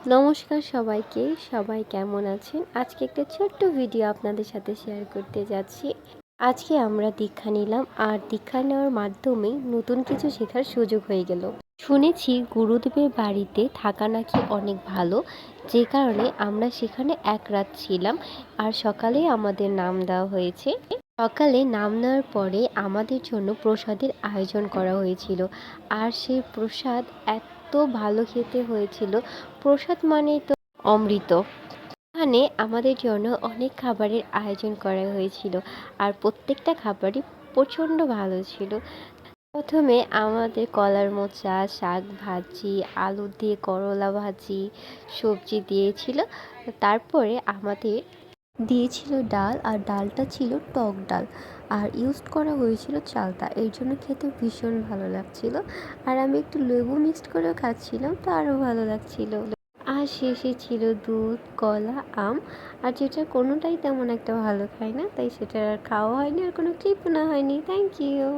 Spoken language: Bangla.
নমস্কার সবাইকে। সবাই কেমন আছেন? আজকে একটা ছোট্ট ভিডিও আপনাদের সাথে শেয়ার করতে যাচ্ছি। আজকে আমরা দীক্ষা নিলাম, আর দীক্ষা নেওয়ার মাধ্যমে নতুন কিছু শেখার সুযোগ হয়ে গেল। শুনেছি গুরুদেবের বাড়িতে থাকা নাকি অনেক ভালো, যে কারণে আমরা সেখানে এক রাত ছিলাম। আর সকালে আমাদের নাম দেওয়া হয়েছে। সকালে নাম নেওয়ার পরে আমাদের জন্য প্রসাদের আয়োজন করা হয়েছিল, আর সেই প্রসাদ এত ভালো খেতে হয়েছিল। প্রসাদ মানেই তো অমৃত। এখানে আমাদের জন্য অনেক খাবারের আয়োজন করা হয়েছিল, আর প্রত্যেকটা খাবারই প্রচণ্ড ভালো ছিল। প্রথমে আমাদের কলার মোচা, শাক ভাজি, আলু দিয়ে করলা ভাজি, সবজি দিয়েছিল। তারপরে আমাদের দিয়েছিল ডাল, আর ডালটা ছিল টক ডাল, আর ইউজ করা হয়েছিল চালতা। এর জন্য খেতে ভীষণ ভালো লাগছিল। আর আমি একটু লেবু মিক্সড করেও খাচ্ছিলাম, তো আরও ভালো লাগছিল। আর শেষে ছিল দুধ, কলা, আম। আর যেটা কোনোটাই তেমন একটা ভালো খাই না, তাই সেটা আর খাওয়া হয়নি, আর কোনো ক্লিপও না হয়নি। Thank you.